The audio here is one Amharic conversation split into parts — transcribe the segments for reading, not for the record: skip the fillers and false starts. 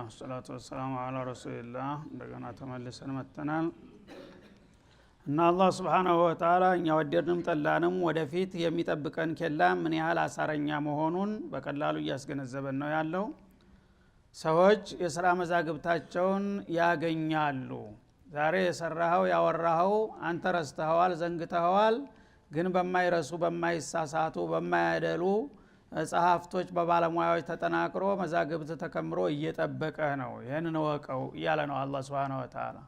ቢስሚላህ ሰላቱ ወሰላሙ ዐላ ረሱሊላህ እንደገና ተመልሰን መጥተናል እና አላህ Subhanahu Wa Ta'ala እኛ ወደድንም ጠላንም ወደፊት የሚጠብቀን ኬላ ምን ያህል አሳረኛ መሆኑን በቀላሉ እያስገነዘበን ነው ያለው። ሰዎች የሥራ መዛግብታቸውን ያገኛሉ። ዛሬ የሰራኸው ያወራኸው አንተ ረስተኸዋል ዘንግተኸዋል፣ ግን በማይረሱ በማይሳሳቱ በማያደሉ ጸሐፍቶች በባለሙያዎች ተጠናክሮ መዛግብት ተከምሮ እየጠበቀ ነው። ይሄንን ወቀው እያለ ነው አላህ Subhanahu Wa Ta'ala።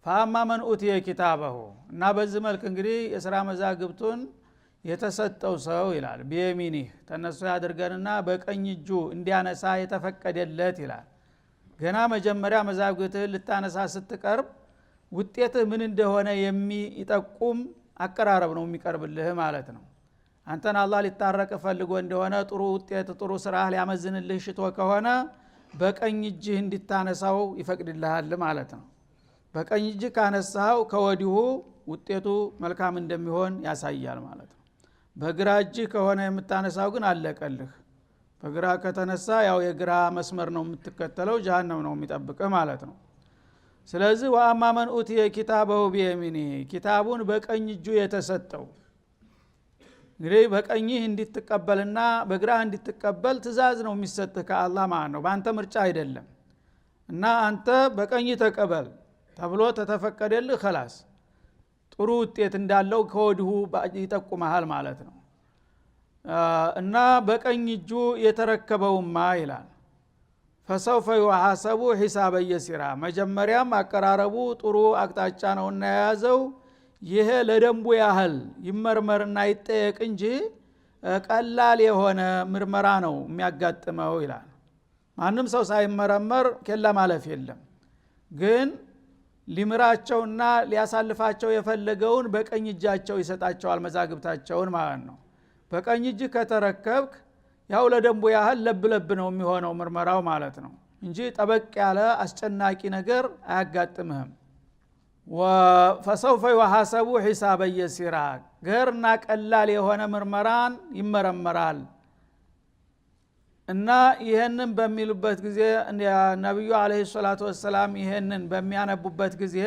فاما من اوتي كتابه እና በዚህ መልክ እንግዲህ የሥራ መዛግብቱን የተሰጠው ሰው ይላል በየሚኒህ ተነሱ ያድርገንና በቀኝ እጁ እንዲያነሳ የተፈቀደለት ይላል። ገና መጀመሪያ መዛግብትህ ልታነሳ ስትቀርብ ውጤትህ ምን እንደሆነ የሚጠቁም አቀራረብ ነው የሚቀርብልህ ማለት ነው። አንተን አላህ ሊታረቅ ፈልጎ እንደሆነ ጥሩ ውጤት ጥሩ ስራ ሊያመዝንልህ ሽቶ ከሆነ በቀኝ እጅህ እንድታነሳው ይፈቅድልሃል ማለት ነው። በቀኝ እጅ ካነሳው ከወዲሁ ውጤቱ መልካም እንደሚሆን ያሳያል ማለት ነው። በግራ እጅ ከሆነ የምታነሳው ግን አለቀልህ። በግራ ከተነሳ ያው የግራ መስመር ነው የምትከተለው፣ ጀሃነም ነው የሚጠብቅህ ማለት ነው። ስለዚህ ወአማ መን ኡቲየ ኪታበሁ ቢየሚኒሂ ኪታቡን በቀኝ እጁ የተሰጠው እንግዲህ በቀኝህ እንድትቀበልና በግራህ እንድትቀበል ትእዛዝ ነው የሚሰጥህ ከአላህ ማለት ነው። በአንተ ምርጫ አይደለም። እና አንተ በቀኝ ተቀበል ተብሎ ተተፈቀደልህ خلاص ጥሩ ውጤት እንዳለው ከወዲሁ ይጠቁማል ማለት ነው። እና በቀኝ እጁ የተረከበውማ ይላል فسوف يحاسب حسابا يسيرا መጀመሪያም አቀራረቡ ጥሩ አቅጣጫ ነውና ያዘው። ይሄ ለደንቡ ያህል ይመርመርና ይጠየቅ እንጂ ቀላል የሆነ ምርመራ ነው የሚያጋጥመው ይላል። ማንም ሰው ሳይመረመር ከላ ማለፍ የለም። ግን ሊምራቸውና ሊያሳልፋቸው የፈለገውን በቀኝ እጃቸው ይሰጣቸዋል መዛግብታቸውን ማለት ነው። በቀኝ እጅ ከተረከብክ ያው ለደንቡ ያህል ለብለብ ነው የሚሆነው ምርመራው ማለት ነው እንጂ ጠበቅ ያለ አስጨናቂ ነገር አያጋጥምህም። فسوف يحاسب حسابا يسيرا ገርና ቀላል የሆነ ምርመራን ይመረመራል። እና ይሄንን በሚሉበት ጊዜ ነብዩ አለይሂ ሰላቱ ወሰለም ይሄንን በሚያነቡበት ጊዜ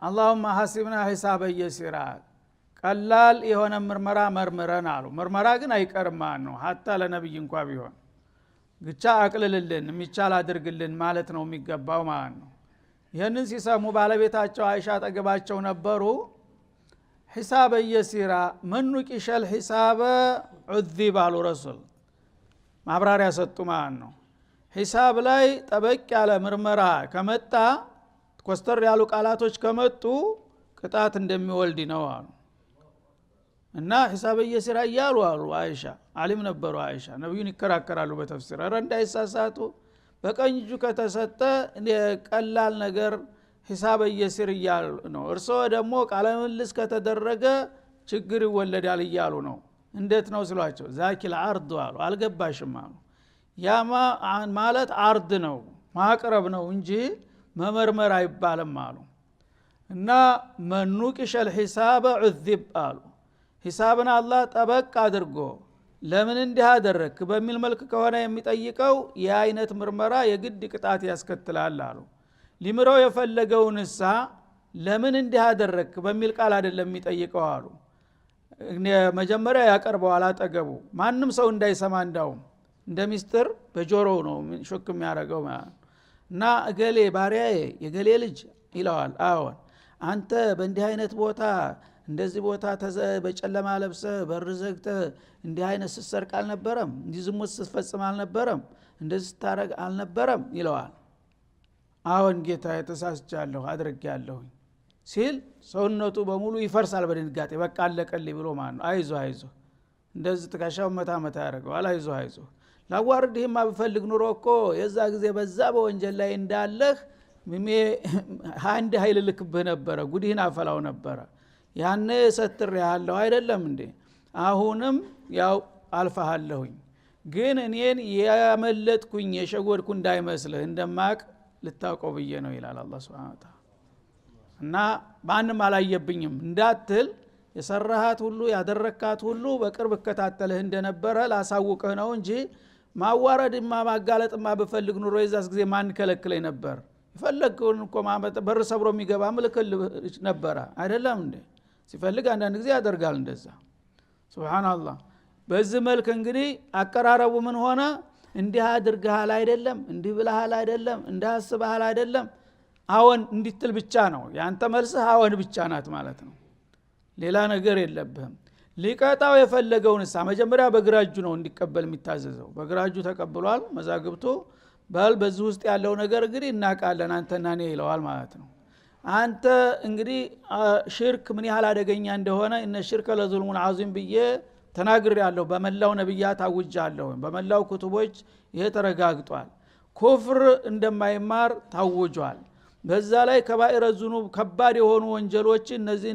اللهم حاسبنا حسابا يسيرا ቀላል የሆነ ምርመራ መርምረን አሉ። ምርመራ ግን አይቀርም ነው hatta ለነብይ እንኳን ቢሆን ብቻ አቅልልልን የሚቻል አድርግልን ማለት ነው የሚገባው ማለት ነው። ይሄንን ሲሰሙ ባለቤታቸው አይሻ ጠገባቸው ነበሩ። ሒሳበ የሲራ መንቂሸል ሒሳበ ዑዚብ አሉ ረሱል ማብራሪያ ሰጡ ማለት ነው። ሒሳብ ላይ ጠበቅ ያለ ምርመራ ከመጣ ኮስተር ያሉ ቃላቶች ከመጡ ቅጣት እንደሚወልድ ነው አሉ። እና ሒሳበ የሲራ ያሉ አሉ አይሻ ዓሊም ነበሩ። አይሻ ነብዩን ይከራከራሉ በተፍሲር አረ እንዳይሳሳቱ በቀኝ እጁ ከተሰጠ ቀላል ነገር ሒሳበ የሲር ይያሉ ነው። እርሶ ደግሞ ቃለ ምልስ ከተደረገ ችግር ይወለዳል ይያሉ ነው። እንዴት ነው ሲሏቸው ዛኪል አርድ አሉ። አልገባሽም አሉ። ያማ ማለት አርድ ነው ማቅረብ ነው እንጂ መመርመር አይባልም አሉ። እና መንቂሸል ሒሳበ ዑዚብ አሉ። ሒሳብን አላህ ጠበቅ አድርጎ ለምን እንዲህ አደረክ በሚል መልክ ከሆነ የሚጠይቀው የአይነት ምርመራ የግድ ቅጣት ያስከትላል አሉ። ሊምረው የፈለገውንሳ ለምን እንዲህ አደረክ በሚል ቃል አይደለም የሚጠይቀው አሉ። መጀመሪያ ያቀርበዋል አጠገቡ ማንም ሰው እንዳይሰማ እንዳውም እንደ ሚስጥር በጆሮው ነው ሹክ የሚያደርገው ማለት እና እገሌ ባሪያዬ የገሌ ልጅ ይለዋል። አዎን አንተ በእንዲህ አይነት ቦታ እንደዚህ ቦታ በጨለማ ለብሰ በር ዘግተ እንዲህ አይነት ስትሰርቅ አልነበረም፣ እንዲህ ዝሙት ስትፈጽም አልነበረም፣ እንደዚህ ስታረግ አልነበረም ይለዋል። አዎን ጌታ ተሳስቻለሁ አድርጌያለሁ ሲል ሰውነቱ በሙሉ ይፈርሳል በድንጋጤ። በቃ አለቀልኝ ብሎ ማለት ነው። አይዞህ አይዞህ እንደዚህ ትከሻው መታ መታ ያደርገዋል። አይዞህ አይዞህ ላዋርድህማ ብፈልግ ኑሮ እኮ የዛ ጊዜ በዛ በወንጀል ላይ እንዳለህ አንድ ኃይል ልክብህ ነበረ፣ ጉድህን አፈላው ነበረ፣ ያኔ ሰትር ያለው አይደለም እንዴ? አሁንም ያው አልፈሃለሁኝ፣ ግን እኔን ያመለጥኩኝ የሸጎድኩ እንዳይመስልህ እንደማቅ ልታውቀው ብዬ ነው ይላል አላህ Subhanahu Wa Ta'ala። እና ማንም አላየብኝም እንዳትል የሰራሃት ሁሉ ያደረካት ሁሉ በቅርብ ከተተለህ እንደነበረ ላሳውቅህ ነው እንጂ ማዋረድማ ማጋለጥማ በፈልግ ኑሮ የዛስ ጊዜ ማን ከለክለኝ ነበር? ይፈልግውን እኮ ማመጣ በር ሰብሮ የሚገባ ምልክል ነበር አይደለም እንዴ? ሲፈልግ አንዳንድ ጊዜ ያደርጋል እንደዛ። ሱብሃንአላህ። በዚህ መልክ እንግዲህ አቀራረቡ ምን ሆነ? እንዲህ አድርገሃል አይደለም፣ እንዲህ ብለሃል አይደለም፣ እንዳስበሃል አይደለም፣ አዎን እንዲትል ብቻ ነው ያንተ መልስህ፣ አዎን ብቻ ናት ማለት ነው። ሌላ ነገር የለብህም። ሊቀጣው የፈለገውንሳ መጀመሪያ በግራ እጁ ነው እንዲቀበል የሚታዘዘው። በግራ እጁ ተቀብሏል መዛግብቱ። በዚህ ውስጥ ያለው ነገር እንግዲህ እናቃለን አንተና እኔ ይለዋል ማለት ነው። አንተ እንግዲህ ሽርክ ምን ያህል አደገኛ እንደሆነ እነ ሽርክ ለዙልሙን ዓዚም ብዬ ተናግሬያለሁ። በመላው ነብያት አውጃለሁ። በመላው ኩቱቦች ይሄ ተረጋግጧል። ኩፍር እንደማይማር ታውጇል። በዛ ላይ ከባኢረ ዙኑብ ከባድ የሆኑ ወንጀሎች እነዚህ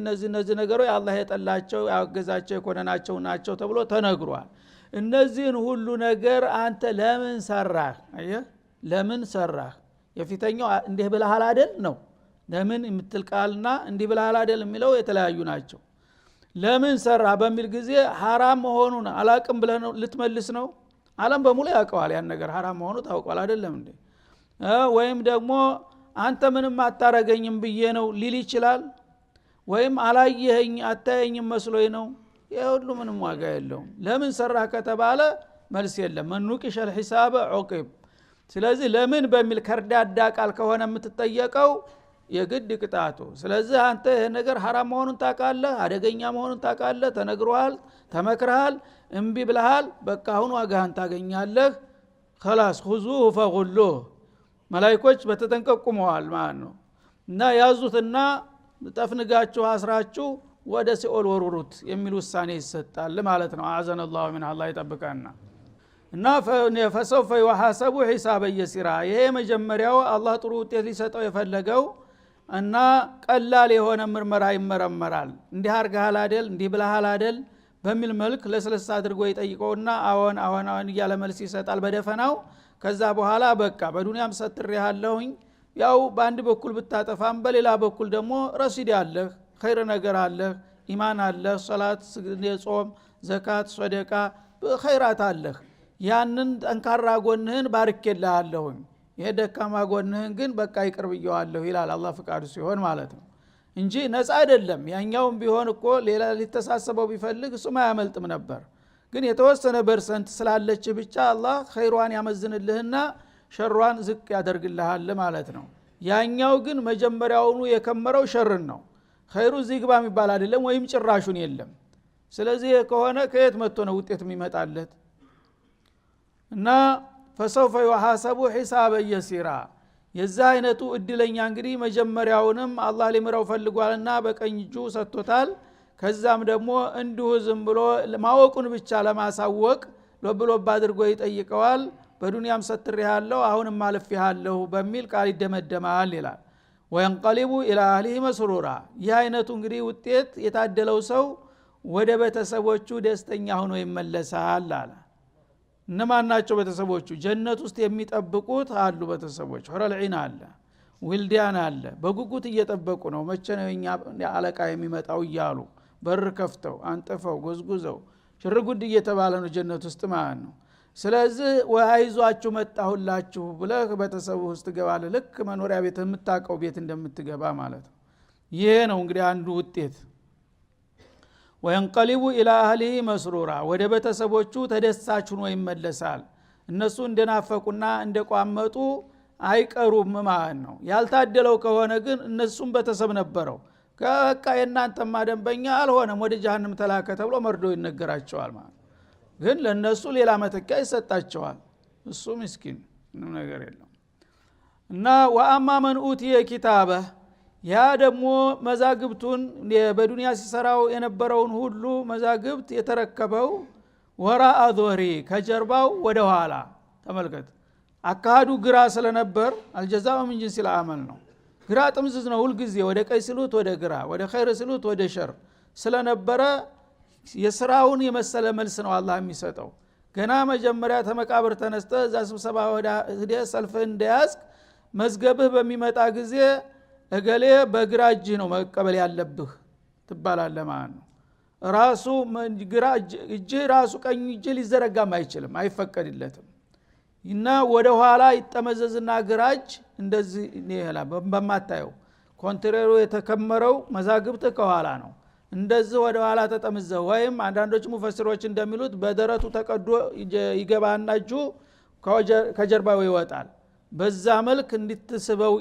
ነገሮች አላህ የጠላቸው ያገዛቸው የኮነናቸው ናቸው ተብሎ ተነግሯል። እነዚህን ሁሉ ነገር አንተ ለምን ሰራህ? አየህ ለምን ሰራህ? የፊተኛው እንዲህ ብለሃል አይደል ነው። ለምን የምትልቃልና እንዲህ ብለሃል አይደል የሚለው የተለያዩ ናቸው። ለምን ሰራህ በሚል ጊዜ ሐራም መሆኑን አላቅም ብለህ ነው ልትመልስ ነው? ዓለም በሙሉ ያውቀዋል ያን ነገር ሐራም መሆኑ ታውቋል አይደለም እንዴ? ወይም ደግሞ አንተ ምንም አታረገኝም ብዬ ነው ሊል ይችላል። ወይም አላየኸኝ አታየኝም መስሎኝ ነው። የሁሉ ምንም ዋጋ የለውም። ለምን ሰራህ ከተባለ መልስ የለም። መንቂሸል ሒሳብ ዑቂብ። ስለዚህ ለምን በሚል ከርዳዳ ቃል ከሆነ የምትጠየቀው የግድ ቅጣቱ። ስለዚህ አንተ ይሄ ነገር ሐራም መሆኑን ታውቃለህ፣ አደገኛ መሆኑን ታውቃለህ፣ ተነግሮሃል፣ ተመክረሃል፣ እምቢ ብለሃል። በቃ አሁን ዋጋህን ታገኛለህ። خلاص خذوه فغلوه። መላእክቶች በተጠንቀቁመዋል ማለት ነው። እና ያዙትና ጠፍንጋችሁ አስራችሁ ወደ ሲኦል ወሩሩት የሚል ውሳኔ ይሰጣል ማለት ነው። አዘነ الله من الله ይጠብቀና። እና فسوف يحاسب حسابا يسيرا። ይሄ መጀመሪያው አላህ ጥሩ ውጤት ሊሰጠው የፈለገው እና ቀላል የሆነ ምርመራ ይመረመራል። እንዲህ አርጋሃል አይደል፣ እንዲህ ብለሃል አይደል በሚል መልክ ለስለስ አድርጎ ይጠይቀውና አዎን አዎን አዎን እያለ መልስ ይሰጣል በደፈናው። ከዛ በኋላ በቃ በዱንያም ሰትሬሃለሁኝ፣ ያው በአንድ በኩል ብታጠፋም በሌላ በኩል ደግሞ ረሲድ አለህ፣ ኸይር ነገር አለህ፣ ኢማን አለህ፣ ሶላት፣ ጾም፣ ዘካት፣ ሰደቃ ኸይራት አለህ። ያንን ጠንካራ ጎንህን ባርኬልሃለሁኝ፣ ይሄ ደካማ ጎንህን ግን በቃ ይቅርብየዋለሁ ይላል አላህ ፍቃዱ ሲሆን ማለት ነው እንጂ ነፃ አይደለም። ያኛውም ቢሆን እኮ ሌላ ሊተሳሰበው ቢፈልግ እሱም አያመልጥም ነበር። ግን የተወሰነ ፐርሰንት ስላለች ብቻ አላህ ኸይሯን ያመዝንልህና ሸሯን ዝቅ ያደርግልሃል ማለት ነው። ያኛው ግን መጀመሪያውኑ የከመረው ሸርን ነው። ኸይሩ ዝግባ የሚባል አይደለም ወይም ጭራሹን የለም። ስለዚህ ከሆነ ከየት መጥቶ ነው ውጤት የሚመጣለት? እና فسوف يحاسب حسابا يسيرا። የዛ አይነቱ እድለኛ እንግዲህ መጀመሪያውንም አላህ ሊምረው ፈልጓልና በቀኝ እጁ ሰጥቶታል። ከዛም ደግሞ እንዲሁ ዝም ብሎ ማወቁን ብቻ ለማሳወቅ ለብሎብ አድርጎ ይጠይቀዋል። በዱንያም ሰትሬሃለሁ አሁንም አልፌሃለሁ በሚል ቃል ይደመደማል ይላል። ወይንቀሊቡ ኢላ አህሊሂ መስሩራ። ይህ አይነቱ እንግዲህ ውጤት የታደለው ሰው ወደ ቤተሰቦቹ ደስተኛ ሆኖ ይመለሳል አለ። እነማን ናቸው ቤተሰቦቹ? ጀነት ውስጥ የሚጠብቁት አሉ ቤተሰቦች። ሑረል ዒን አለ፣ ዊልዳን አለ። በጉጉት እየጠበቁ ነው መቼ ነው የኛ አለቃ የሚመጣው እያሉ በር ከፍተው አንጥፈው ጎዝጉዘው ሽርጉድ እየተባለ ነው ጀነት ውስጥ ማለት ነው። ስለዚህ ወአይዟችሁ መጣሁላችሁ ብለህ ቤተሰቡ ውስጥ ገባለ። ልክ መኖሪያ ቤት የምታቀው ቤት እንደምትገባ ማለት ነው። ይሄ ነው እንግዲህ አንዱ ውጤት። ወይንቀሊቡ ኢላ አህሊሂ መስሩራ። ወደ ቤተሰቦቹ ተደሳች ሆኖ ይመለሳል። እነሱ እንደናፈቁና እንደቋመጡ አይቀሩም ማለት ነው። ያልታደለው ከሆነ ግን እነሱም ቤተሰብ ነበረው፣ በቃ የእናንተማ ደንበኛ አልሆነም ወደ ጀሃነም ተላከ ተብሎ መርዶ ይነገራቸዋል ማለት ነው። ግን ለነሱ ሌላ መተኪያ ይሰጣቸዋል። እሱ ምስኪን ምንም ነገር የለም። እና ወአማ መን ኡቲየ ኪታበህ። ያ ደግሞ መዛግብቱን በዱንያ ሲሰራው የነበረውን ሁሉ መዛግብት የተረከበው ወራአ ዞህሪ፣ ከጀርባው ወደ ኋላ። ተመልከት፣ አካሃዱ ግራ ስለነበር አልጀዛኡ ሚን ጂንሲል አመል ነው። ግራ ጥምዝዝ ነው ሁልጊዜ፣ ወደ ቀኝ ሲሉት ወደ ግራ፣ ወደ ኸይር ሲሉት ወደ ሸር ስለነበረ የስራውን የመሰለ መልስ ነው አላህ የሚሰጠው። ገና መጀመሪያ ተመቃብር ተነስተ እዛ ስብሰባ ወደ ሂደህ ሰልፍህን እንደያዝክ መዝገብህ በሚመጣ ጊዜ እገሌ በግራ እጅህ ነው መቀበል ያለብህ ትባላለህ ማለት ነው። ራሱ ግራ እጅህ ራሱ ቀኝ እጅህ ሊዘረጋም አይችልም፣ አይፈቀድለትም። እና ወደ ኋላ ይጠመዘዝና ግራጅ እንደዚህ ይላል በማታየው ኮንትሬሩ የተከመረው መዛግብት ከኋላ ነው እንደዚህ ወደ ኋላ ተጠምዘው ወይም አንዳንዶች ሙፈሲሮች እንደሚሉት በደረቱ ተቀዶ ይገባና እጁ ከጀርባው ይወጣል በዛ መልክ እንድትስበው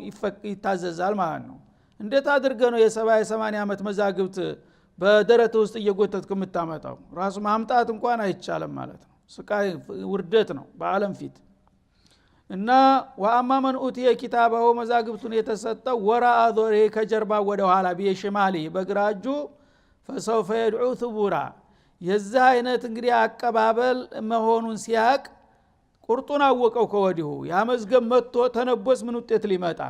ይታዘዛል ማለት ነው እንዴት አድርገ ነው የ70-80 ዓመት መዛግብት በደረቱ ውስጥ እየጎተትክ የምታመጣው ራሱ ማምጣት እንኳን አይቻልም ማለት ነው ስቃይ ውርደት ነው በአለም ፊት እና ወአማ መን ኡቲየ ኪታበሁ መዛግብቱን የተሰጠው ወራአ ዞሪ ከጀርባ ወደ ኋላ በሽማሊ በግራጁ فسوف يدعو ثبورا የዚህ አይነት እንግዲህ አቀባበል መሆኑን ሲያቅ ቁርጡን አወቀው ከወዲሁ ያመዝገብ መጥቶ ተነቦስ ምን ውጤት ሊመጣ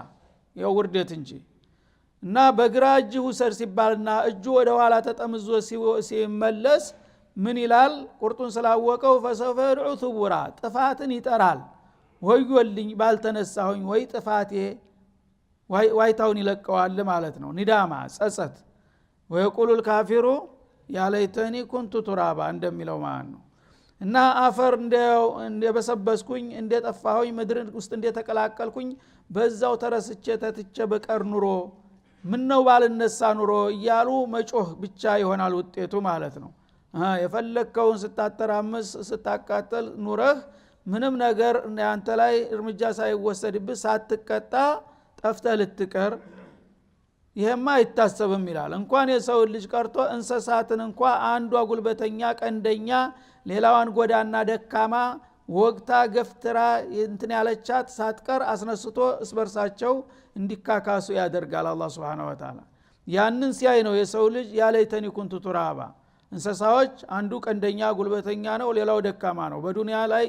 ያው ውርደት እንጂ እና በግራጅ ውሰር ሲባልና እጁ ወደ ኋላ ተጠምዞ ሲመለስ ምን ይላል ቁርጡን ስላወቀው فسوف يدعو ثبورا ጥፋትን ይጠራል ወይልኝ ባልተነሳሁኝ ወይ ጥፋቴ ዋይታውን ይለቀዋል ማለት ነው ንዳማ ጸጸት ويقول الكافر يا ليتني كنت ترابا እንደሚለው ማለት ነው እና አፈር እንደበሰበስኩኝ እንደጠፋሁኝ ምድር ውስጥ እንደተቀላቀልኩኝ በዛው ተረስቼ ተትቼ በቀር ኑሮ ምን ነው ባልነሳ ኑሮ እያሉ መጮህ ብቻ ይሆናል ውጤቱ ማለት ነው የፈለከውን ስታተራምስ ስታቃተል ኑረህ ምንም ነገር አንተ ላይ እርምጃ ሳይወሰድብህ ሳትቀጣ ጠፍተህ ልትቀር ይሄማ አይታሰብም ይላል እንኳን የሰው ልጅ ቀርቶ እንስሳትን እንኳን አንዷ ጉልበተኛ ቀንደኛ ሌላዋን ጎዳና ደካማ ወግታ ገፍትራ እንትን ያለቻት ሳትቀር አስነስቶ እስበርሳቸው እንዲካካሱ ያደርጋል አላህ Subhanahu Wa Ta'ala ያንን ሲያይ ነው የሰው ልጅ ያለይተኒ ኩንቱ ቱራባ እንስሳዎች አንዱ ቀንደኛ ጉልበተኛ ነው ሌላው ደካማ ነው በዱንያ ላይ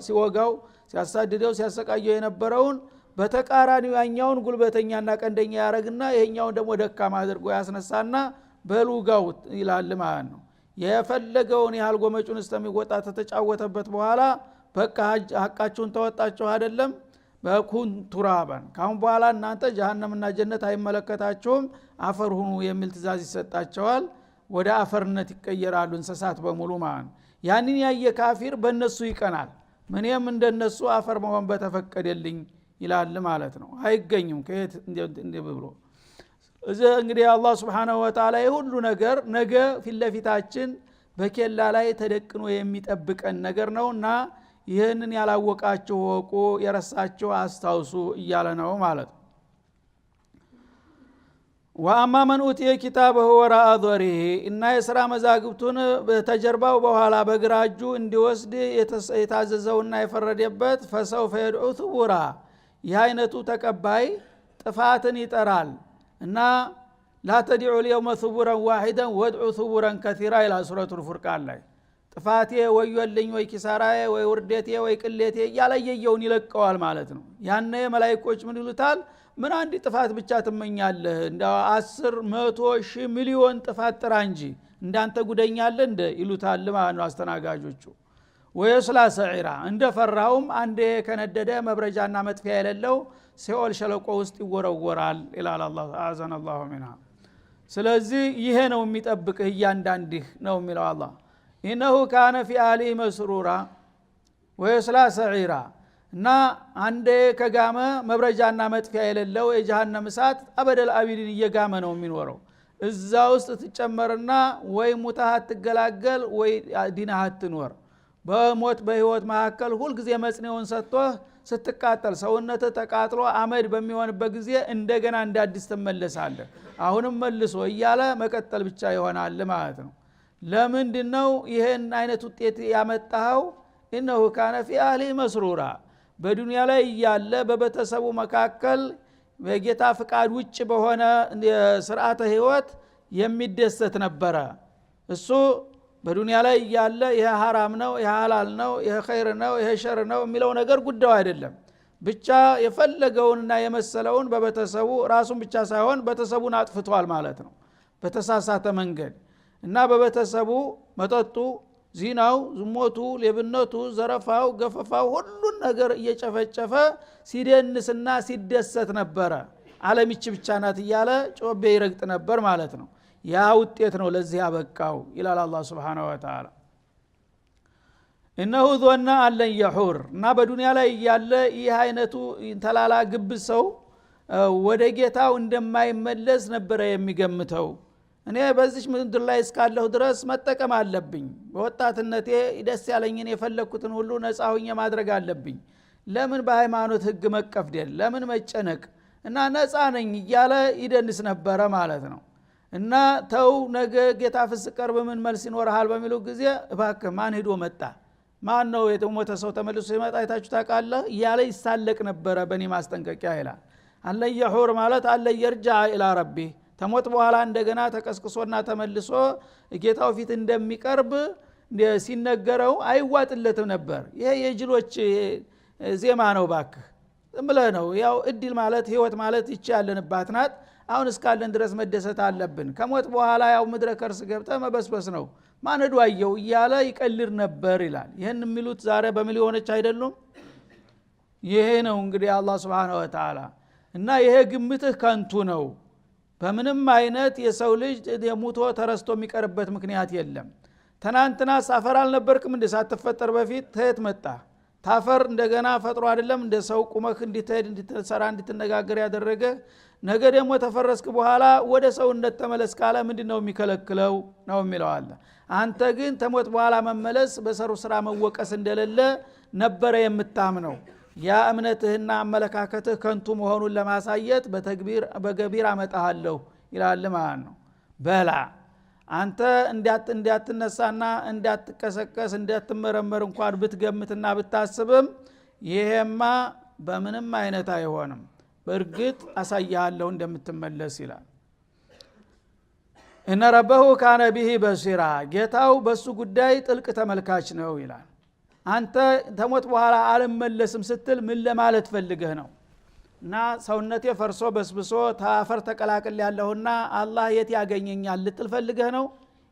ሲወጋው ሲያሳድደው ሲያሰቃየው የነበረውን በተቃራኒው ያኛውን ጉልበተኛና ቀንደኛ ያረግና ይሄኛውን ደግሞ ደካማ አድርጎ ያስነሳና በሉጋው ይላል ማለት ነው የፈለገውን ያህል ጎመጩን እስከሚወጣ ተተጫወተበት በኋላ በቃ ሐቃችሁን ተወጣችሁ አይደለም በኩን ቱራባን ካሁን በኋላ እናንተ ጀሃነምና ጀነት አይመለከታችሁም አፈር ሁኑ የሚል ትእዛዝ ይሰጣቸዋል ወደ አፈርነት ይቀየራሉ እንስሳት በሙሉ ማለት ያንን ያየ ካፊር በእነሱ ይቀናል ምንም እንደነሱ አፈር መሆን በተፈቀደልኝ ይላል ማለት ነው አይገኝም ከየት እንደብሎ እንግዲህ አላህ Subhanahu Wa Ta'ala ሁሉ ነገር ነገ ፊትለፊታችን በኬላ ላይ ተደቅኖ የሚጠብቀን ነገር ነውና ይሄንን ያላወቃችሁ ወቁ የረሳችሁ አስታውሱ እያለ ነው ማለት ነው ወአማ መን ኡቲየ ኪታበሁ ወራአ ዞሪሂ እና የሥራ መዛግብቱን በተጀርባው በኋላ በግራጁ እንዲወስድ የታዘዘውና የፈረደበት فسوف يدعو ثبورا የአይነቱ ተቀባይ ጥፋትን ይጠራል እና لا تدعوا اليوم ثبورا واحدا وادعوا ثبورا كثيرا الى سوره الفرقان ላይ ጥፋቴ ወዮልኝ ወይ ኪሳራዬ ወይ ውርደቴ ወይ ቅሌቴ ያለየየውን ይለቀዋል ማለት ነው ያነ መላእክቶች ምን ይሉታል ምን አንድ ጥፋት ብቻ ትመኛለህ እንደ 10 100 ሺህ ሚሊዮን ጥፋት ጥራ እንጂ እንዳንተ ጉደኛለ እንደ ይሉታል ማለት ነው አስተናጋጆቹ ወይስላ ሰዒራ እንደፈራውም አንዴ ከነደደ መብረጃና መጥፊያ የሌለው ሲኦል ሸለቆ ውስጥ ይወረወራል ኢላላ አላህ አዘነ አላሁ ሚንሃ ስለዚህ ይሄ ነው የሚጠብቅህ እያንዳንድህ ነው የሚለው አላህ ኢነሁ ካነ ፊ አሊ መስሩራ ወይስላ ሰዒራ እና አንዴ ከጋመ መብረጃና መጥፊያ የሌለው የጀሃነም እሳት አበደል አቢዲን እየጋመ ነው የሚኖረው እዛ ውስጥ ትጨመርና ወይ ሙታህ ትገላገል ወይ ዲናህ ትኖር በሞት በህይወት መካከል ሁሉ ጊዜ መጽኔውን ሰጥቶህ ስትቃጠል ሰውነትህ ተቃጥሎ አመድ በሚሆንበት ጊዜ እንደገና እንዳዲስ ተመለሳለህ አሁንም መልሶ እያለ መቀጠል ብቻ ይሆናል ማለት ነው ለምንድነው ይሄን አይነት ውጤት ያመጣው ኢነሁ ካነ ፊ አሊ መስሩራ በዱንያ ላይ ያለ በቤተሰቡ መካከል በጌታ ፍቃድ ውጭ በሆነ ስርዓተ ህይወት የሚደሰት ነበረ እሱ በዱንያ ላይ ያለ ይሄ حرام ነው ይሄ ሐላል ነው ይሄ ኸይር ነው ይሄ ሸር ነው የሚለው ነገር ጉዳዩ አይደለም ብቻ የፈለገውንና የመሰለውን በቤተሰቡ ራሱን ብቻ ሳይሆን ቤተሰቡን አጥፍቷል ማለት ነው በተሳሳተ መንገድ እና በቤተሰቡ መጠጡ ዚናው ዝሞቱ ሌብነቱ ዘረፋው ገፈፋው ሁሉን ነገር እየጨፈጨፈ ሲደንስና ሲደሰት ነበረ ዓለምች ብቻ ናት እያለ ጮቤ ይረግጥ ነበር ማለት ነው ያ ውጤት ነው ለዚህ ያበቃው ኢላላ አላህ Subhanahu Wa Ta'ala እነሆ ዞና አለን የሁር እና በዱንያ ላይ ያለ ይህ አይነቱ ተላላ ግብ ሰው ወደ ጌታው እንደማይመለስ ነበር የሚገምተው። እኔ በዚህ ምድር ላይ እስካለሁ ድረስ መጠቀም አለብኝ፣ በወጣትነቴ ደስ ያለኝን የፈለኩትን ሁሉ ነፃ ሆኜ ማድረግ አለብኝ፣ ለምን በሃይማኖት ህግ መቀፍደል፣ ለምን መጨነቅ እና ነፃ ነኝ እያለ ይደንስ ነበረ ማለት ነው። እና ተው ነገ ጌታ ፍስቅ ቀርብ ምን መልስ ይኖርሃል በሚሉ ጊዜ እባክህ ማን ሄዶ መጣ፣ ማን ነው የሞተ ሰው ተመልሶ ይመጣ አይታችሁ ታውቃለህ እያለ ይሳለቅ ነበረ በእኔ ማስጠንቀቂያ ይላል። አለ የሁር ማለት አለ የርጃ ኢላ ረቢ፣ ተሞት በኋላ እንደገና ተቀስቅሶና ተመልሶ ጌታው ፊት እንደሚቀርብ ሲነገረው አይዋጥለትም ነበር። ይሄ የጅሎች ዜማ ነው ባክህ፣ ዝም ብለህ ነው። ያው እድል ማለት ህይወት ማለት ይቺ ያለንባት ናት። አሁን እስካለን ድረስ መደሰት አለብን። ከሞት በኋላ ያው ምድረ ከርስ ገብተህ መበስበስ ነው፣ ማን ሄዶ አየው እያለ ይቀልር ነበር ይላል። ይህን የሚሉት ዛሬ በሚሊዮኖች አይደሉም። ይሄ ነው እንግዲህ አላህ Subhanahu Wa Ta'ala እና ይሄ ግምትህ ከንቱ ነው። በምንም አይነት የሰው ልጅ የሞቶ ተረስቶ የሚቀርበት ምክንያት የለም። ትናንትና ሳፈር አልነበርክም እንደ ሳትፈጠር በፊት ተየት መጣ? ታፈር እንደገና ፈጥሮ አይደለም እንደ ሰው ቁመህ እንድትሄድ እንድትሰራ እንድትነጋገር ያደረገ። ነገ ደግሞ ተፈረስክ በኋላ ወደ ሰውነት ተመለስ ካለ ምንድነው የሚከለክለው ነው የሚለው አለ። አንተ ግን ተሞት በኋላ መመለስ በሰሩ ስራ መወቀስ እንደሌለ ነበረ የምታምነው። ያ እምነትህና አመለካከትህ ከንቱ መሆኑን ለማሳየት በገቢር አመጣሃለሁ ይላል ማለት ነው። በላ አንተ እንዲያትነሳና እንዲያትቀሰቀስ እንዲያትመረመር እንኳን ብትገምትና ብታስብም ይሄማ በምንም አይነት አይሆንም፣ በእርግጥ አሳያለሁ እንደምትመለስ ይላል። እነ ረበሁ ካነ ቢሂ በሲራ፣ ጌታው በሱ ጉዳይ ጥልቅ ተመልካች ነው ይላል። አንተ ተሞት በኋላ አልመለስም ስትል ምን ለማለት ፈልገህ ነው? እና ሰውነቴ ፈርሶ በስብሶ ታፈር ተቀላቅል ያለውና አላህ የት ያገኘኛል ልትል ፈልገህ ነው?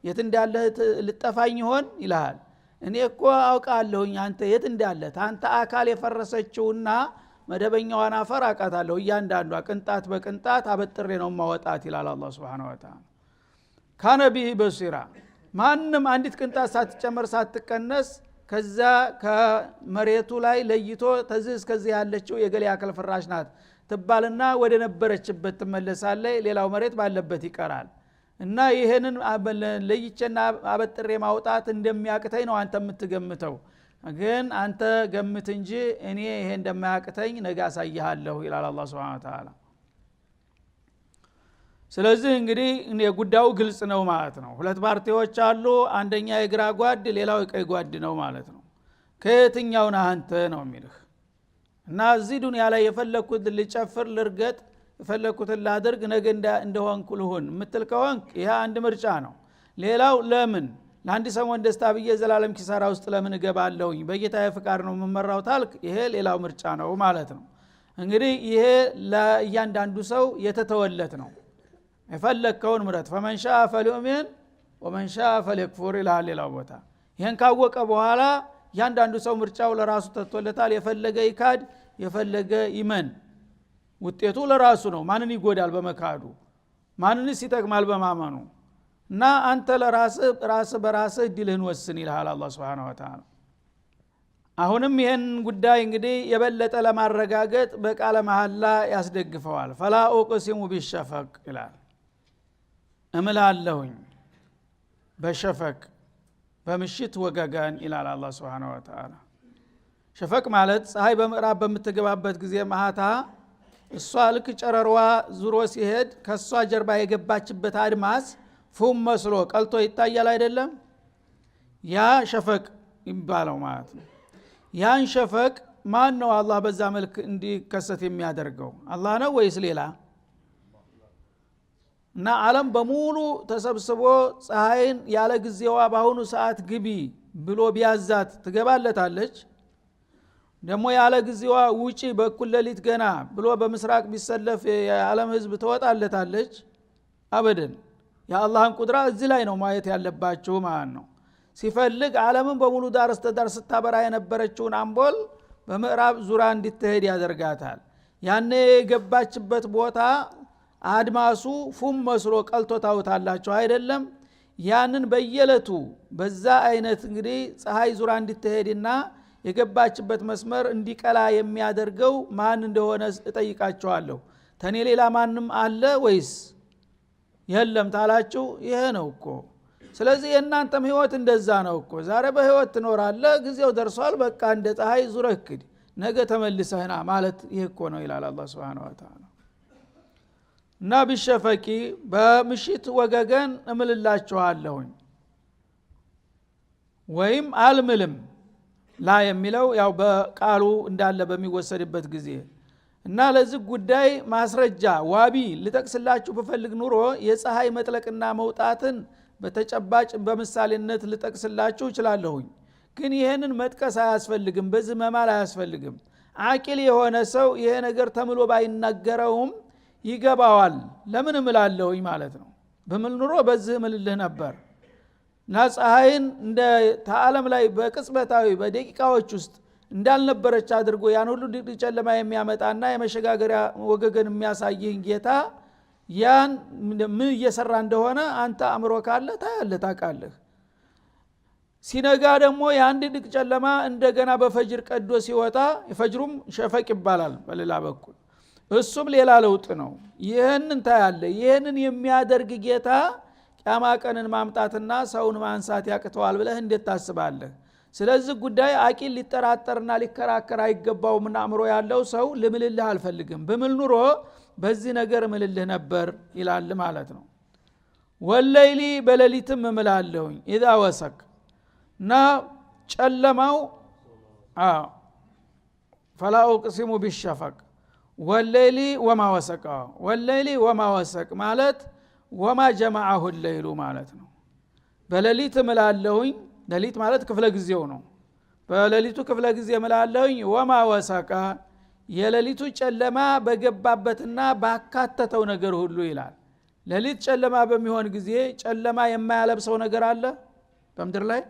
የት እንዳለህ ልጠፋኝ ይሆን ይላል። እኔ እኮ አውቃለሁኝ አንተ የት እንዳለህ። አንተ አካል የፈረሰችውና መደበኛዋን አፈር አቃታለሁ፣ እያንዳንዷ ቅንጣት በቅንጣት አበጥሬ ነው ማወጣት ይላል አላህ Subhanahu Wa Ta'ala። ካነ ቢሂ በሲራ፣ ማንም አንዲት ቅንጣት ሳትጨመር ሳትቀነስ ከዛ ከመሬቱ ላይ ለይቶ ተዝህ እስከዚህ ያለችው የገሌ አካል ፍራሽ ናት ትባልና ወደ ነበረችበት ትመለሳለች፣ ሌላው መሬት ባለበት ይቀራል። እና ይሄንን ለይቼና አበጥሬ ማውጣት እንደሚያቅተኝ ነው አንተ የምትገምተው። ግን አንተ ገምት እንጂ እኔ ይሄ እንደማያቅተኝ ነገ አሳይሃለሁ ይላል አላህ Subhanahu Wa Ta'ala። ስለዚህ እንግዲህ የጉዳዩ ግልጽ ነው ማለት ነው። ሁለት ፓርቲዎች አሉ፣ አንደኛ የግራ ጓድ ሌላው የቀኝ ጓድ ነው ማለት ነው። ከየትኛው ነህ አንተ ነው የሚልህ። እና እዚህ ዱንያ ላይ የፈለኩት ልጨፍር ልርገጥ የፈለኩት ላድርግ ነገ እንደሆንኩ ልሁን የምትል ከሆንክ ይሄ አንድ ምርጫ ነው። ሌላው ለምን ለአንድ ሰሞን ደስታ ብዬ ዘላለም ኪሳራ ውስጥ ለምን እገባለሁኝ በጌታዬ ፍቃድ ነው የምመራው ታልክ ይሄ ሌላው ምርጫ ነው ማለት ነው። እንግዲህ ይሄ ለእያንዳንዱ ሰው የተተወለት ነው። የፈለከውን ምረት فمن شاء فليؤمن ومن شاء فليكفر ይላል ሌላው ቦታ። ይሄን ካወቀ በኋላ ያንዳንዱ ሰው ምርጫው ለራሱ ተተወለታል። የፈለገ ይካድ የፈለገ ይመን፣ ውጤቱ ለራሱ ነው። ማንን ይጎዳል በመካዱ፣ ማንንስ ይጠቅማል በማመኑ። እና አንተ ለራስህ በራስህ ዲልህን ወስን ይልሃል አላህ Subhanahu Wa Ta'ala። አሁንም ይሄን ጉዳይ እንግዲህ የበለጠ ለማረጋገጥ በቃለ መሐላ ያስደግፈዋል። ፈላ ኡቅሲሙ ቢሸፈቅ ይላል። እምላለሁኝ በሸፈቅ በምሽት ወገጋን ይላል አላህ Subhanahu Wa Ta'ala። ሸፈቅ ማለት ፀሐይ በምዕራብ በምትገባበት ጊዜ ማታ እሷ ልክ ጨረሯ ዙሮ ሲሄድ ከሷ ጀርባ የገባችበት አድማስ ፉም መስሎ ቀልቶ ይታያል አይደለም? ያ ሸፈቅ ይባላል ማለት ነው። ያን ሸፈቅ ማን ነው አላህ በዛ መልክ እንዲከሰት የሚያደርገው? አላህ ነው ወይስ ሌላ? እና ዓለም በሙሉ ተሰብስቦ ፀሐይን ያለ ጊዜዋ በአሁኑ ሰዓት ግቢ ብሎ ቢያዛት ትገባለታለች? ደግሞ ያለ ጊዜዋ ውጪ በኩል ሌሊት ገና ብሎ በምስራቅ ቢሰለፍ የዓለም ህዝብ ተወጣለታለች? አበደን። የአላህን ቁድራ እዚህ ላይ ነው ማየት ያለባችሁ ማለት ነው። ሲፈልግ ዓለምን በሙሉ ዳር እስከ ዳር ስታበራ የነበረችውን አምቦል በምዕራብ ዙራ እንድትሄድ ያደርጋታል። ያኔ የገባችበት ቦታ አድማሱ ፉም መስሎ ቀልቶ ታውታላችሁ አይደለም? ያንን በየለቱ በዛ አይነት እንግዲህ ፀሐይ ዙራ እንድትሄድና የገባችበት መስመር እንዲቀላ የሚያደርገው ማን እንደሆነ እጠይቃቸዋለሁ። ተኔ ሌላ ማንም አለ ወይስ የለም ታላችሁ? ይሄ ነው እኮ። ስለዚህ የእናንተም ህይወት እንደዛ ነው እኮ። ዛሬ በህይወት ትኖራለህ፣ ጊዜው ደርሷል፣ በቃ እንደ ፀሐይ ዙረህ ክድ ነገ ተመልሰህና ማለት ይሄ እኮ ነው ይላል አላህ Subhanahu Wa Ta'ala። እና ቢሸፈቂ በምሽት ወገገን እምልላችኋለሁኝ ወይም አልምልም ላ የሚለው ያው በቃሉ እንዳለ በሚወሰድበት ጊዜ እና ለዚህ ጉዳይ ማስረጃ ዋቢ ልጠቅስላችሁ በፈልግ ኑሮ የፀሐይ መጥለቅና መውጣትን በተጨባጭ በምሳሌነት ልጠቅስላችሁ እችላለሁኝ። ግን ይሄንን መጥቀስ አያስፈልግም፣ በዚህ መማል አያስፈልግም። አቂል የሆነ ሰው ይሄ ነገር ተምሎ ባይናገረውም ይገባዋል። ለምን እምላለሁኝ ማለት ነው። በምን ኑሮ በዚህ እምልልህ ነበር። እና ፀሐይን እንደ ተዓለም ላይ በቅጽበታዊ በደቂቃዎች ውስጥ እንዳልነበረች አድርጎ ያን ሁሉ ድቅድቅ ጨለማ የሚያመጣና የመሸጋገሪያ ወገገን የሚያሳይህ ጌታ ያን ምን እየሰራ እንደሆነ አንተ አእምሮ ካለ ታያለህ፣ ታውቃለህ። ሲነጋ ደግሞ የአንድ ድቅድቅ ጨለማ እንደገና በፈጅር ቀዶ ሲወጣ የፈጅሩም ሸፈቅ ይባላል በሌላ በኩል፣ እሱም ሌላ ለውጥ ነው። ይህንን ታያለህ። ይህንን የሚያደርግ ጌታ ቂያማ ቀንን ማምጣትና ሰውን ማንሳት ያቅተዋል ብለህ እንዴት ታስባለህ? ስለዚህ ጉዳይ አቂል ሊጠራጠርና ሊከራከር አይገባውምና አእምሮ ያለው ሰው ልምልልህ አልፈልግም፣ በምል ኑሮ በዚህ ነገር እምልልህ ነበር ይላል ማለት ነው። ወለይሊ በሌሊትም እምላለሁኝ ኢዛ ወሰቅ እና ጨለማው ፈላ ኡቅሲሙ ቢሸፈቅ ወለይሊ ወማ ወሰቅ። ወለይሊ ወማ ወሰቅ ማለት ወማ ጀማዐሁ ለይሉ ማለት ነው። በሌሊት እምላለሁኝ፣ ሌሊት ማለት ክፍለ ጊዜው ነው። በሌሊቱ ክፍለ ጊዜ እምላለሁኝ ወማ ወሰቀ የሌሊቱ ጨለማ በገባበትና ባካተተው ነገር ሁሉ ይላል። ሌሊት ጨለማ በሚሆን ጊዜ ጨለማ የማያለብሰው ነገር አለ በምድር ላይ?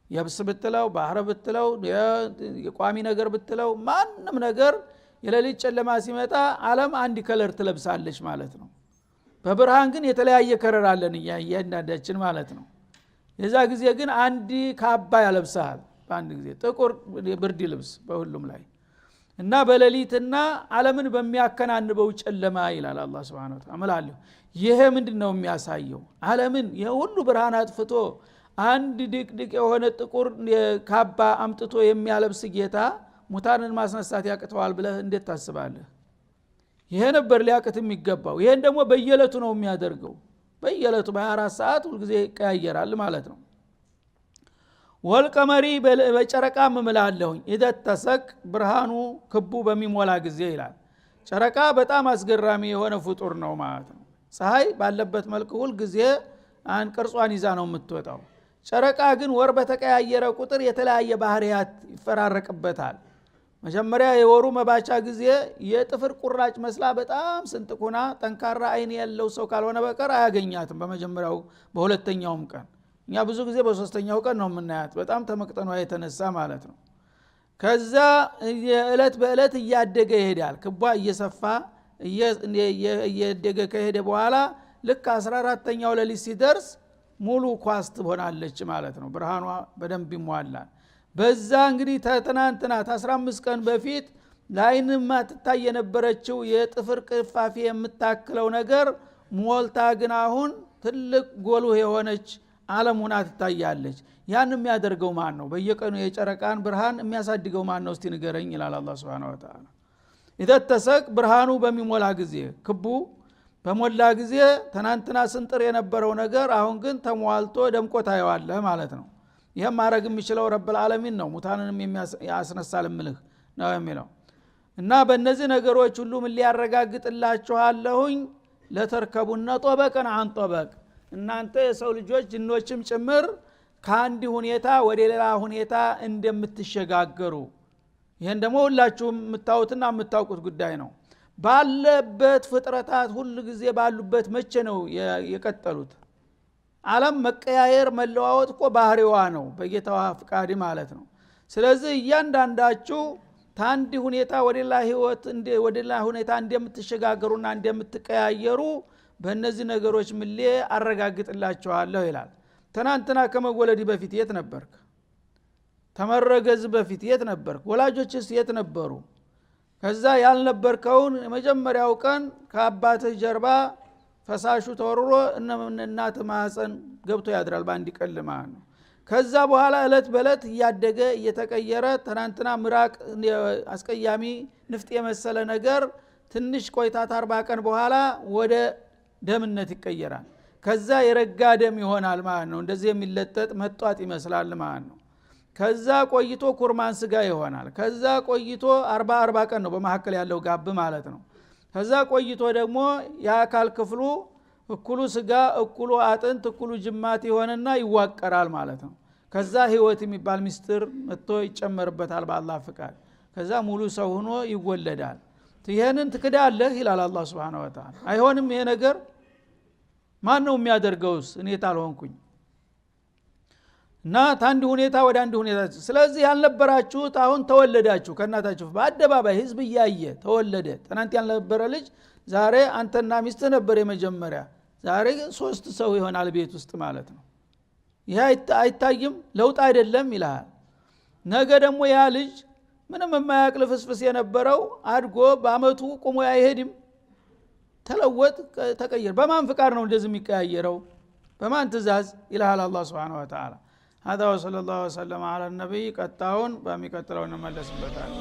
የብስ ብትለው ባህር ብትለው የቋሚ ነገር ብትለው ማንም ነገር የሌሊት ጨለማ ሲመጣ ዓለም አንድ ከለር ትለብሳለች ማለት ነው። በብርሃን ግን የተለያየ ከለር አለን እያንዳንዳችን ማለት ነው። የዛ ጊዜ ግን አንድ ካባ ያለብሳል በአንድ ጊዜ ጥቁር ብርድ ልብስ በሁሉም ላይ እና በሌሊትና ዓለምን በሚያከናንበው ጨለማ ይላል አላህ Subhanahu Wa Ta'ala። ይሄ ምንድነው የሚያሳየው? ዓለምን የሁሉ ብርሃን አጥፍቶ አንድ ድቅድቅ የሆነ ጥቁር ካባ አምጥቶ የሚያለብስ ጌታ ሙታንን ማስነሳት ያቅተዋል ብለህ እንዴት ታስባለህ? ይሄ ነበር ሊያቅት የሚገባው። ይሄን ደግሞ በየለቱ ነው የሚያደርገው። በየለቱ በ24 ሰዓት ሁሉ ጊዜ ይቀያየራል ማለት ነው። ወልቀመሪ በጨረቃም እምላለሁኝ ኢዘ ተሰቅ ብርሃኑ ክቡ በሚሞላ ጊዜ ይላል። ጨረቃ በጣም አስገራሚ የሆነ ፍጡር ነው ማለት ነው። ፀሐይ ባለበት መልኩ ሁሉ ጊዜ ቅርጿን ይዛ ነው የምትወጣው። ጨረቃ ግን ወር በተቀያየረ ቁጥር የተለያየ ባህሪያት ይፈራረቅበታል። መጀመሪያ የወሩ መባቻ ጊዜ የጥፍር ቁራጭ መስላ በጣም ስንጥቁና ጠንካራ አይን ያለው ሰው ካልሆነ በቀር አያገኛትም በመጀመሪያው በሁለተኛውም ቀን። እኛ ብዙ ጊዜ በሶስተኛው ቀን ነው የምናያት በጣም ተመቅጠኗ የተነሳ ማለት ነው። ከዛ የእለት በእለት እያደገ ይሄዳል። ክቧ እየሰፋ እየደገ ከሄደ በኋላ ልክ 14ኛው ሌሊት ሲደርስ ሙሉ ኳስ ትሆናለች ማለት ነው። ብርሃኗ በደንብ ይሟላል። በዛ እንግዲህ ተተናንተና 15 ቀን በፊት ላይንማ ትታይ የነበረችው የጥፍር ቅፋፊ የምታክለው ነገር ሞልታ ግን አሁን ትልቅ ጎልህ የሆነች ዓለም ሆና ትታያለች። ያን የሚያደርገው ማን ነው? በየቀኑ የጨረቃን ብርሃን የሚያሳድገው ማን ነው? እስቲ ንገረኝ ይላል አላህ Subhanahu Wa Ta'ala። ኢዘ ተሰቅ ብርሃኑ በሚሞላ ጊዜ ክቡ በሞላ ጊዜ ተናንተና ስንጥር የነበረው ነገር አሁን ግን ተሟልቶ ደምቆ ታየዋለህ ማለት ነው። ይሄን ማድረግ የሚችለው ረብ العالمين ነው። ሙታንንም ያስነሳል ምልህ ነው የሚለው እና በእነዚህ ነገሮች ሁሉ ምን ሊያረጋግጥላችኋለሁኝ ለተርከቡና ጦበቀን አን ጦበቅ እናንተ የሰው ልጆች ጅኖችም ጭምር ከአንድ ሁኔታ ወደ ሌላ ሁኔታ እንደምትሸጋገሩ ይሄን ደግሞ ሁላችሁም የምታውቁትና የምታውቁት ጉዳይ ነው። ባለበት ፍጥረታት ሁሉ ጊዜ ባሉበት መቼ ነው የቀጠሉት? ዓለም መቀያየር መለዋወጥ እኮ ባህሪዋ ነው በጌታዋ ፍቃድ ማለት ነው። ስለዚህ እያንዳንዳችሁ ታንዲ ሁኔታ ወደ ሌላ ህይወት ወደ ሌላ ሁኔታ እንደምትሸጋገሩና እንደምትቀያየሩ በእነዚህ ነገሮች ምሌ አረጋግጥላችኋለሁ ይላል። ትናንትና ከመወለድ በፊት የት ነበርክ? ተመረገዝ በፊት የት ነበርክ? ወላጆችስ የት ነበሩ? ከዛ ያልነበርከውን የመጀመሪያው ቀን ከአባትህ ጀርባ ፈሳሹ ተወርሮ እናት ማህፀን ገብቶ ያድራል በአንድ ቀን ማለት ነው። ከዛ በኋላ እለት በእለት እያደገ እየተቀየረ ትናንትና ምራቅ አስቀያሚ ንፍጥ የመሰለ ነገር ትንሽ ቆይታ 40 ቀን በኋላ ወደ ደምነት ይቀየራል። ከዛ የረጋ ደም ይሆናል ማለት ነው። እንደዚህ የሚለጠጥ መጧጥ ይመስላል ማለት ነው። ከዛ ቆይቶ ኩርማን ስጋ ይሆናል። ከዛ ቆይቶ 40 ቀን ነው በመሐከል ያለው ጋብ ማለት ነው። ከዛ ቆይቶ ደግሞ የአካል ክፍሉ እኩሉ ስጋ እኩሉ አጥንት እኩሉ ጅማት ይሆንና ይዋቀራል ማለት ነው። ከዛ ህይወት የሚባል ምስጢር መጥቶ ይጨመርበታል በአላህ ፍቃድ። ከዛ ሙሉ ሰው ሆኖ ይወለዳል። ይሄንን ትክዳለህ ይላል አላህ Subhanahu Wa Ta'ala። አይሆንም ይሄ ነገር ማን ነው የሚያደርገውስ እኔ ታልሆንኩኝ? እና ታንዲ ሁኔታ ወደ አንድ ሁኔታ። ስለዚህ ያልነበራችሁት አሁን ተወለዳችሁ ከእናታችሁ በአደባባይ ህዝብ እያየ ተወለደ። ትናንት ያልነበረ ልጅ ዛሬ አንተና ሚስት ነበር የመጀመሪያ፣ ዛሬ 3 ሰው ይሆናል ቤት ውስጥ ማለት ነው። ይሄ አይታይም? ለውጥ አይደለም ይላል። ነገ ደግሞ ያ ልጅ ምንም የማያቅል ፍስፍስ የነበረው አድጎ በአመቱ ቆሞ አይሄድም፣ ተለወጥ ተቀየረ። በማን ፍቃድ ነው እንደዚህ የሚቀያየረው? በማን ትእዛዝ? ይላል አላህ Subhanahu Wa Ta'ala። هذا وصلى الله وسلم على النبي። ቀጣውን በሚቀጥለው እንመለስበታለን።